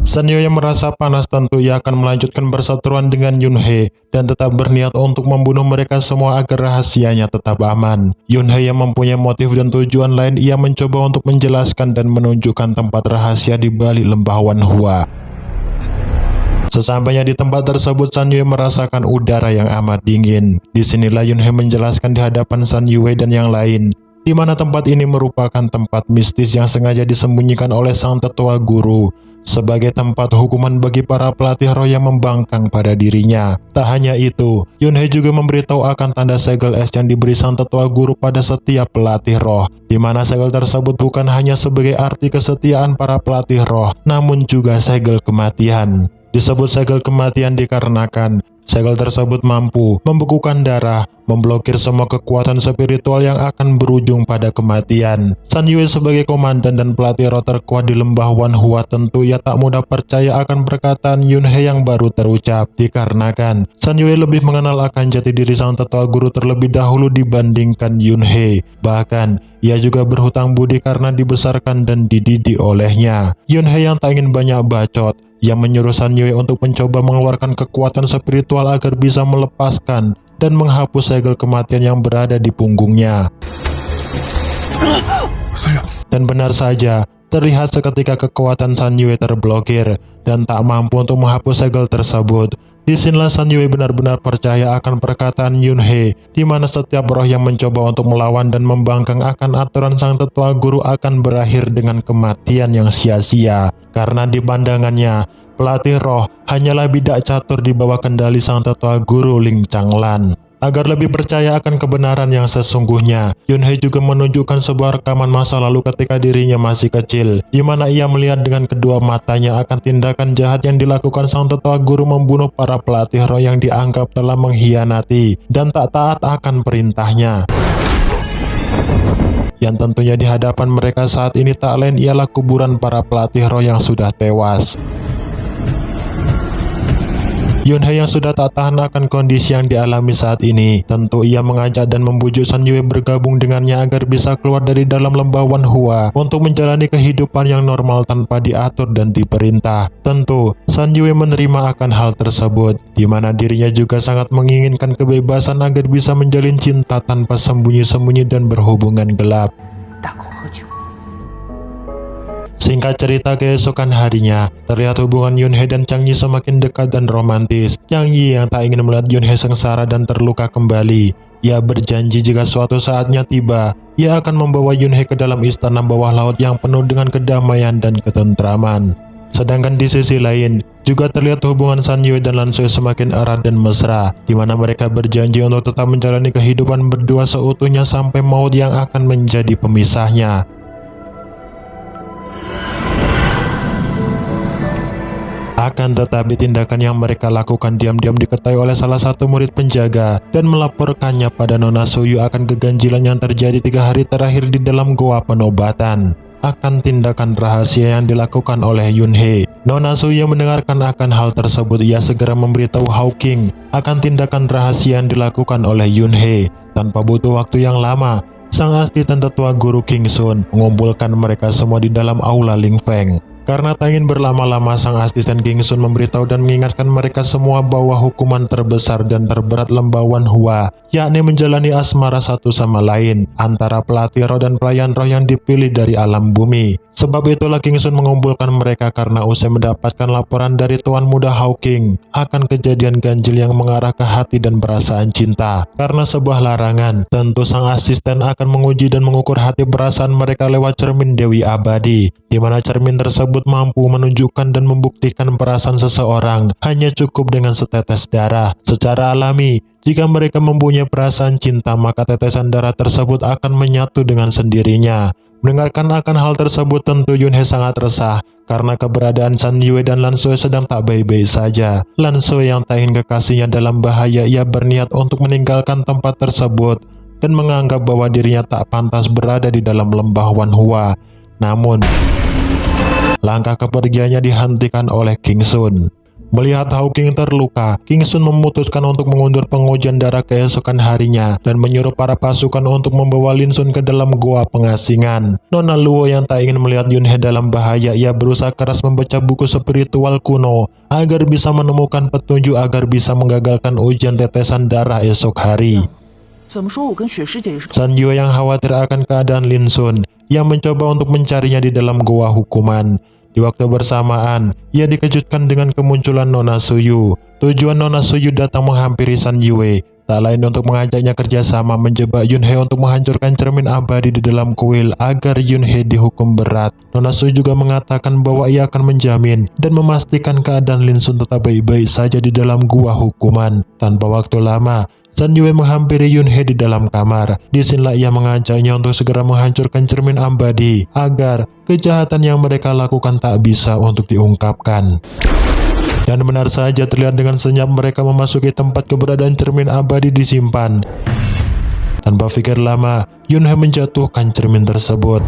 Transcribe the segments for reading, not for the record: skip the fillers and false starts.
San Yue yang merasa panas tentu ia akan melanjutkan perseteruan dengan Yunhei dan tetap berniat untuk membunuh mereka semua agar rahasianya tetap aman. Yunhei yang mempunyai motif dan tujuan lain, ia mencoba untuk menjelaskan dan menunjukkan tempat rahasia di balik lembah Wanhua. Sesampainya di tempat tersebut, San Yue merasakan udara yang amat dingin. Disinilah Yunhei menjelaskan di hadapan San Yue dan yang lain, di mana tempat ini merupakan tempat mistis yang sengaja disembunyikan oleh sang tetua guru sebagai tempat hukuman bagi para pelatih roh yang membangkang pada dirinya. Tak hanya itu, Yunhei juga memberitahu akan tanda segel es yang diberi sang tetua guru pada setiap pelatih roh, di mana segel tersebut bukan hanya sebagai arti kesetiaan para pelatih roh, namun juga segel kematian. Disebut segel kematian dikarenakan segel tersebut mampu membekukan darah, memblokir semua kekuatan spiritual yang akan berujung pada kematian. San Yue sebagai komandan dan pelatih roh terkuat di lembah Wanhua tentu ia tak mudah percaya akan perkataan Yunhei yang baru terucap, dikarenakan San Yue lebih mengenal akan jati diri sang tetua guru terlebih dahulu dibandingkan Yunhei. Bahkan ia juga berhutang budi karena dibesarkan dan dididik olehnya. Yunhei yang tak ingin banyak bacot, yang menyuruh San Yue untuk mencoba mengeluarkan kekuatan spiritual agar bisa melepaskan dan menghapus segel kematian yang berada di punggungnya. Dan benar saja, terlihat seketika kekuatan San Yue terblokir dan tak mampu untuk menghapus segel tersebut. Disinilah San Yue benar-benar percaya akan perkataan Yunhei, di mana setiap roh yang mencoba untuk melawan dan membangkang akan aturan sang tetua guru akan berakhir dengan kematian yang sia-sia. Karena di pandangannya, pelatih roh hanyalah bidak catur di bawah kendali sang tetua guru Ling Changlan. Agar lebih percaya akan kebenaran yang sesungguhnya, Yunhei juga menunjukkan sebuah rekaman masa lalu ketika dirinya masih kecil, di mana ia melihat dengan kedua matanya akan tindakan jahat yang dilakukan sang tetua guru membunuh para pelatih roh yang dianggap telah mengkhianati dan tak taat akan perintahnya. Yang tentunya di hadapan mereka saat ini tak lain ialah kuburan para pelatih roh yang sudah tewas. Yunhei yang sudah tak tahan akan kondisi yang dialami saat ini, tentu ia mengajak dan membujuk San Yue bergabung dengannya agar bisa keluar dari dalam lembah Wanhua untuk menjalani kehidupan yang normal tanpa diatur dan diperintah. Tentu, San Yue menerima akan hal tersebut, di mana dirinya juga sangat menginginkan kebebasan agar bisa menjalin cinta tanpa sembunyi-sembunyi dan berhubungan gelap. Singkat cerita, keesokan harinya, terlihat hubungan Yunhei dan Chang Yi semakin dekat dan romantis. Chang Yi yang tak ingin melihat Yunhei sengsara dan terluka kembali. Ia berjanji jika suatu saatnya tiba, ia akan membawa Yunhei ke dalam istana bawah laut yang penuh dengan kedamaian dan ketentraman. Sedangkan di sisi lain, juga terlihat hubungan San Yue dan Lan Sui semakin erat dan mesra, di mana mereka berjanji untuk tetap menjalani kehidupan berdua seutuhnya sampai maut yang akan menjadi pemisahnya. Akan tetapi tindakan yang mereka lakukan diam-diam diketahui oleh salah satu murid penjaga dan melaporkannya pada Nona Suyu akan keganjilan yang terjadi 3 hari terakhir di dalam goa penobatan. Akan tindakan rahasia yang dilakukan oleh Yunhei. Nona Suyu mendengarkan akan hal tersebut, ia segera memberitahu Hawking akan tindakan rahasia yang dilakukan oleh Yunhei. Tanpa butuh waktu yang lama, sang asisten tetua guru King Sun mengumpulkan mereka semua di dalam aula Ling Feng. Karena tak ingin berlama-lama, sang asisten King Sun memberitahu dan mengingatkan mereka semua bahwa hukuman terbesar dan terberat lembah Wanhua, yakni menjalani asmara satu sama lain antara pelatih roh dan pelayan roh yang dipilih dari alam bumi. Sebab itulah King Sun mengumpulkan mereka karena usai mendapatkan laporan dari Tuan Muda Hawking akan kejadian ganjil yang mengarah ke hati dan perasaan cinta. Karena sebuah larangan, tentu sang asisten akan menguji dan mengukur hati perasaan mereka lewat cermin Dewi Abadi, di mana cermin tersebut mampu menunjukkan dan membuktikan perasaan seseorang hanya cukup dengan setetes darah. Secara alami, jika mereka mempunyai perasaan cinta, maka tetesan darah tersebut akan menyatu dengan sendirinya. Mendengarkan akan hal tersebut, tentu Yunhei sangat resah karena keberadaan San Yue dan Lan Sui sedang tak baik-baik saja. Lan Sui yang tak ingin kekasihnya dalam bahaya, ia berniat untuk meninggalkan tempat tersebut dan menganggap bahwa dirinya tak pantas berada di dalam lembah Wanhua. Namun, langkah kepergiannya dihentikan oleh King Sun. Melihat Hawking terluka, King Sun memutuskan untuk mengundur pengujian darah keesokan harinya dan menyuruh para pasukan untuk membawa Lin Sun ke dalam goa pengasingan. Nona Luo yang tak ingin melihat Yunhei dalam bahaya, ia berusaha keras membaca buku spiritual kuno agar bisa menemukan petunjuk agar bisa menggagalkan ujian tetesan darah esok hari. San Yue yang khawatir akan keadaan Lin Sun, yang mencoba untuk mencarinya di dalam goa hukuman. Di waktu bersamaan, ia dikejutkan dengan kemunculan Nona Suyu. Tujuan Nona Suyu datang menghampiri San Yue, tak lain untuk mengajaknya kerjasama menjebak Yunhei untuk menghancurkan cermin abadi di dalam kuil agar Yunhei dihukum berat. Nona Suyu juga mengatakan bahwa ia akan menjamin dan memastikan keadaan Lin Sun tetap baik-baik saja di dalam gua hukuman. Tanpa waktu lama, San Yue menghampiri Yunhei di dalam kamar. Disinilah ia mengajaknya untuk segera menghancurkan cermin abadi agar kejahatan yang mereka lakukan tak bisa untuk diungkapkan. Dan benar saja, terlihat dengan senyap mereka memasuki tempat keberadaan cermin abadi disimpan. Tanpa pikir lama, Yunhei menjatuhkan cermin tersebut.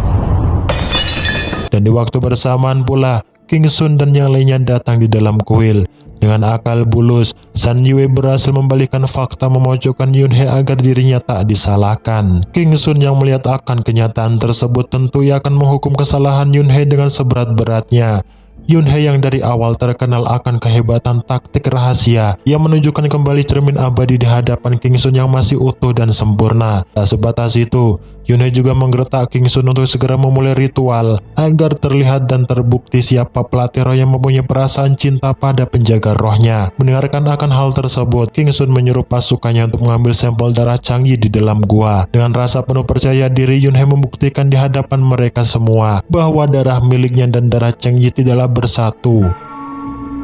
Dan di waktu bersamaan pula, King Sun dan yang lainnya datang di dalam kuil. Dengan akal bulus, San Yue berhasil membalikan fakta memojokkan Yunhei agar dirinya tak disalahkan. King Sun yang melihat akan kenyataan tersebut tentu ia akan menghukum kesalahan Yunhei dengan seberat-beratnya. Yunhei yang dari awal terkenal akan kehebatan taktik rahasia, ia menunjukkan kembali cermin abadi di hadapan King Sun yang masih utuh dan sempurna. Tak sebatas itu, Yunhei juga menggertak King Sun untuk segera memulai ritual agar terlihat dan terbukti siapa pelatih roh yang mempunyai perasaan cinta pada penjaga rohnya. Mendengarkan akan hal tersebut, King Sun menyuruh pasukannya untuk mengambil sampel darah Changyi di dalam gua. Dengan rasa penuh percaya diri, Yunhei membuktikan di hadapan mereka semua bahwa darah miliknya dan darah Changyi tidaklah bersatu,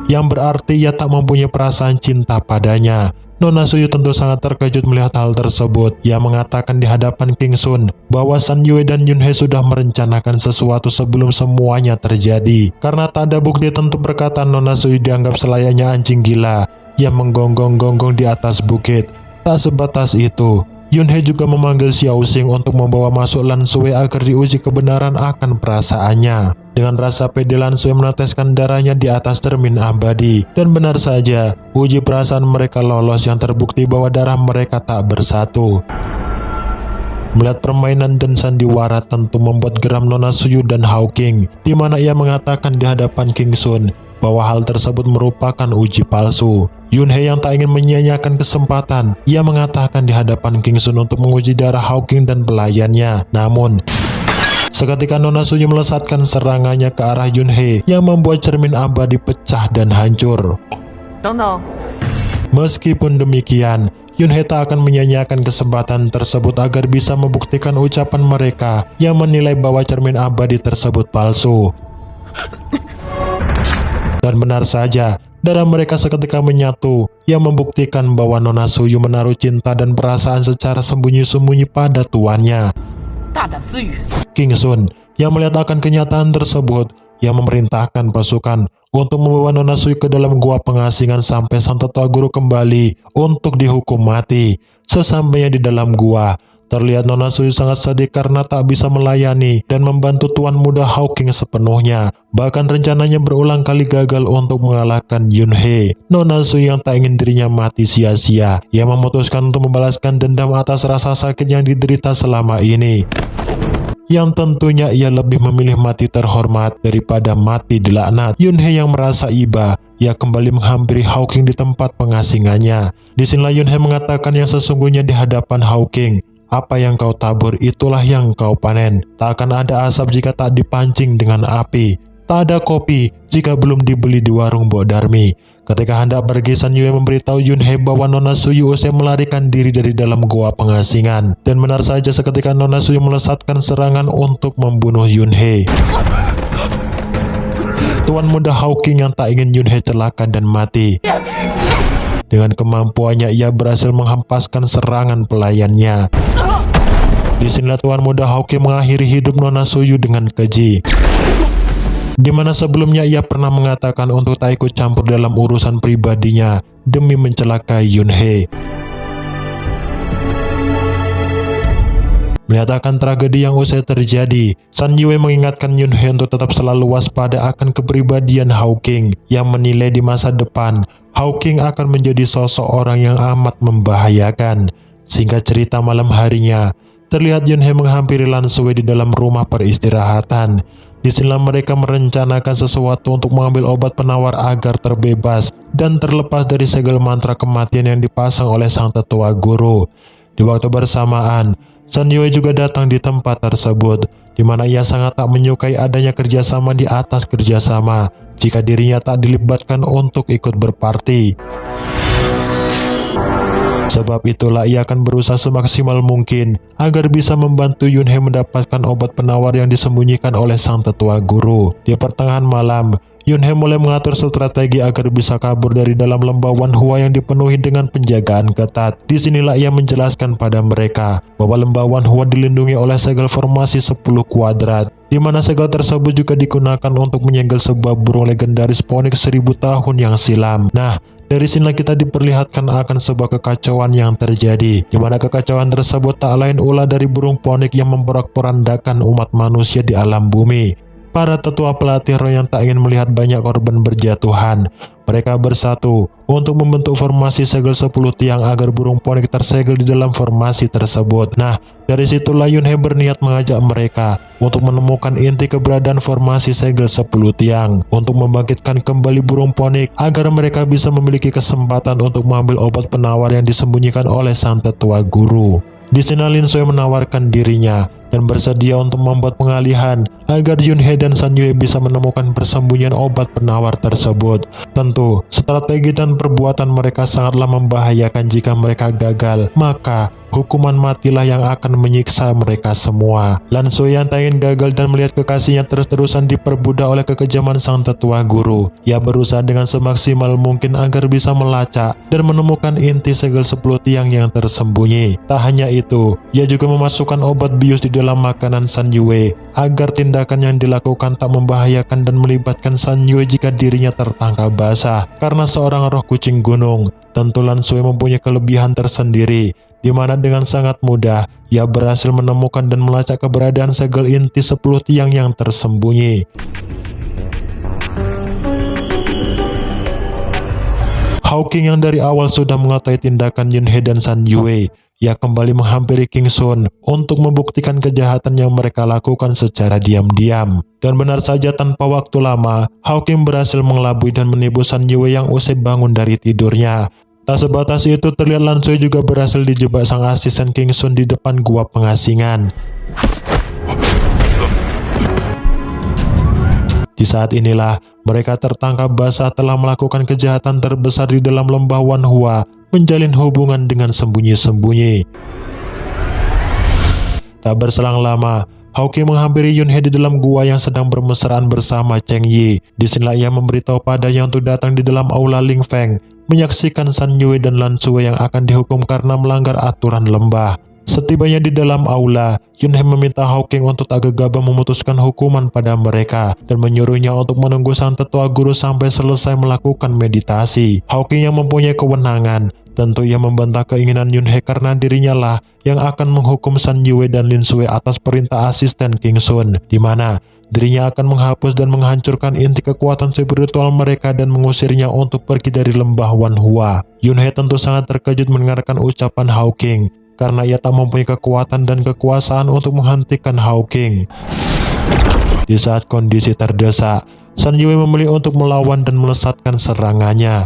yang berarti ia tak mempunyai perasaan cinta padanya. Nona Suyu tentu sangat terkejut melihat hal tersebut. Ia mengatakan di hadapan King Sun bahwa San Yue dan Yunhei sudah merencanakan sesuatu sebelum semuanya terjadi. Karena tak ada bukti tentu perkataan Nona Suyu dianggap selayaknya anjing gila yang menggonggong-gonggong di atas bukit. Tak sebatas itu, Yunhei juga memanggil Xiao Xing untuk membawa masuk Lan Sui agar diuji kebenaran akan perasaannya. Dengan rasa pede, Lan Sui meneteskan darahnya di atas cermin abadi. Dan benar saja, uji perasaan mereka lolos yang terbukti bahwa darah mereka tak bersatu. Melihat permainan dan sandiwara tentu membuat geram Nona Suyu dan Hawking, di mana ia mengatakan di hadapan King Sun bahwa hal tersebut merupakan uji palsu. Yunhei yang tak ingin menyia-nyiakan kesempatan, ia mengatakan di hadapan King Sun untuk menguji darah Hawking dan pelayannya. Namun, seketika Nona Suyu melesatkan serangannya ke arah Yunhei yang membuat cermin abadi pecah dan hancur. Meskipun demikian, Yunhei tak akan menyia-nyiakan kesempatan tersebut agar bisa membuktikan ucapan mereka yang menilai bahwa cermin abadi tersebut palsu. Dan benar saja, darah mereka seketika menyatu yang membuktikan bahwa Nona Suyu menaruh cinta dan perasaan secara sembunyi-sembunyi pada tuannya. King Sun yang melihat akan kenyataan tersebut, yang memerintahkan pasukan untuk membawa Nona Suyu ke dalam gua pengasingan sampai sang tetua guru kembali untuk dihukum mati. Sesampainya di dalam gua, terlihat Nona Suyu sangat sedih karena tak bisa melayani dan membantu tuan muda Hawking sepenuhnya. Bahkan rencananya berulang kali gagal untuk mengalahkan Yunhei. Nona Suyu yang tak ingin dirinya mati sia-sia, ia memutuskan untuk membalaskan dendam atas rasa sakit yang diderita selama ini. Yang tentunya ia lebih memilih mati terhormat daripada mati dilaknat. Yunhei yang merasa iba, ia kembali menghampiri Hawking di tempat pengasingannya. Disinilah Yunhei mengatakan yang sesungguhnya di hadapan Hawking. Apa yang kau tabur itulah yang kau panen. Tak akan ada asap jika tak dipancing dengan api. Tak ada kopi jika belum dibeli di warung Mbok Darmi. Ketika hendak pergi, San Yue memberitahu Yunhei bahwa Nona Suyu usai melarikan diri dari dalam goa pengasingan. Dan benar saja, seketika Nona Suyu melesatkan serangan untuk membunuh Yunhei. Tuan muda Hawking yang tak ingin Yunhei celaka dan mati. Dengan kemampuannya, ia berhasil menghempaskan serangan pelayannya. Disinilah tuan muda Hawking mengakhiri hidup Nona Suyu dengan keji. Di mana sebelumnya ia pernah mengatakan untuk tak ikut campur dalam urusan pribadinya demi mencelakai Yunhei. Melihat akan tragedi yang usai terjadi, Sun Yue mengingatkan Yun He untuk tetap selalu waspada akan kepribadian Hawking yang menilai di masa depan Hawking akan menjadi sosok orang yang amat membahayakan. Singkat cerita, malam harinya terlihat Yun He menghampiri Lan Sui di dalam rumah peristirahatan. Di sinilah mereka merencanakan sesuatu untuk mengambil obat penawar agar terbebas dan terlepas dari segel mantra kematian yang dipasang oleh sang tetua guru. Di waktu bersamaan, Sun Yue juga datang di tempat tersebut, di mana ia sangat tak menyukai adanya kerjasama di atas kerjasama jika dirinya tak dilibatkan untuk ikut berparti. Sebab itulah ia akan berusaha semaksimal mungkin agar bisa membantu Yun He mendapatkan obat penawar yang disembunyikan oleh sang tetua guru. Di pertengahan malam, Yun He mulai mengatur strategi agar bisa kabur dari dalam lembah Wan Hua yang dipenuhi dengan penjagaan ketat. Disinilah ia menjelaskan pada mereka bahwa lembah Wan Hua dilindungi oleh segel formasi 10 kuadrat, di mana segel tersebut juga digunakan untuk menyegel sebuah burung legendaris Phoenix 1000 tahun yang silam. Nah, dari sinilah kita diperlihatkan akan sebuah kekacauan yang terjadi, di mana kekacauan tersebut tak lain ulah dari burung Phoenix yang memporak-porandakan umat manusia di alam bumi. Para tetua pelatih roh yang tak ingin melihat banyak korban berjatuhan, mereka bersatu untuk membentuk formasi segel 10 tiang agar burung Phoenix tersegel di dalam formasi tersebut. Nah, dari situlah Yun He berniat mengajak mereka untuk menemukan inti keberadaan formasi segel 10 tiang untuk membangkitkan kembali burung Phoenix agar mereka bisa memiliki kesempatan untuk mengambil obat penawar yang disembunyikan oleh sang tetua guru. Di sini Lin Sui menawarkan dirinya dan bersedia untuk membuat pengalihan agar Yun He dan Sun Yue bisa menemukan persembunyian obat penawar tersebut. Tentu, strategi dan perbuatan mereka sangatlah membahayakan. Jika mereka gagal, maka hukuman matilah yang akan menyiksa mereka semua. Lan Sui yang tak ingin gagal dan melihat kekasihnya terus-terusan diperbudak oleh kekejaman sang tetua guru. Ia berusaha dengan semaksimal mungkin agar bisa melacak dan menemukan inti segel 10 tiang yang tersembunyi. Tak hanya itu, ia juga memasukkan obat bius di dalam makanan Sun Yue agar tindakan yang dilakukan tak membahayakan dan melibatkan Sun Yue jika dirinya tertangkap basah karena seorang roh kucing gunung. Tentu Lan Sui mempunyai kelebihan tersendiri, di mana dengan sangat mudah ia berhasil menemukan dan melacak keberadaan segel inti 10 tiang yang tersembunyi. Hawking yang dari awal sudah mengetahui tindakan Yun He dan Sun Yue, ia kembali menghampiri King Sun untuk membuktikan kejahatan yang mereka lakukan secara diam-diam. Dan benar saja, tanpa waktu lama, Hawking berhasil mengelabui dan menipu Sun Yue yang usai bangun dari tidurnya. Tak sebatas itu, terlihat Lan Sui juga berhasil dijebak sang asisten King Sun di depan gua pengasingan. Di saat inilah mereka tertangkap basah telah melakukan kejahatan terbesar di dalam lembah Wan Hua, menjalin hubungan dengan sembunyi-sembunyi. Tak berselang lama, Hawking menghampiri Yun He di dalam gua yang sedang bermesraan bersama Cheng Yi. Disinilah ia memberitahu padanya untuk datang di dalam aula Ling Feng, menyaksikan Sun Yue dan Lan Sui yang akan dihukum karena melanggar aturan lembah. Setibanya di dalam aula, Yun He meminta Hawking untuk tak gegabah memutuskan hukuman pada mereka dan menyuruhnya untuk menunggu sang tetua guru sampai selesai melakukan meditasi. Hawking yang mempunyai kewenangan, tentu ia membantah keinginan Yun He karena dirinya lah yang akan menghukum Sun Yue dan Lin Sui atas perintah asisten King Sun, di mana dirinya akan menghapus dan menghancurkan inti kekuatan spiritual mereka dan mengusirnya untuk pergi dari lembah Wan Hua. Yun He tentu sangat terkejut mendengarkan ucapan Hawking, karena ia tak mempunyai kekuatan dan kekuasaan untuk menghentikan Hawking. Di saat kondisi terdesak, Sun Yue memilih untuk melawan dan melesatkan serangannya.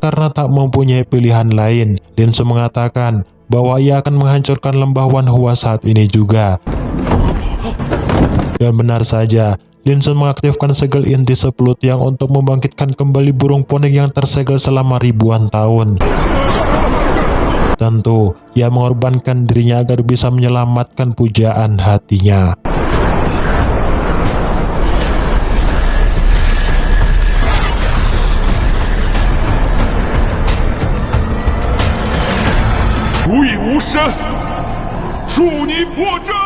Karena tak mempunyai pilihan lain, Lin Sui mengatakan bahwa ia akan menghancurkan lembah Wan Hua saat ini juga. Dan benar saja, Lin Sui mengaktifkan segel inti 10 tiang untuk membangkitkan kembali burung Phoenix yang tersegel selama ribuan tahun. Tentu, ia mengorbankan dirinya agar bisa menyelamatkan pujaan hatinya. Wu Yi Wu Shen, 恕你破阵。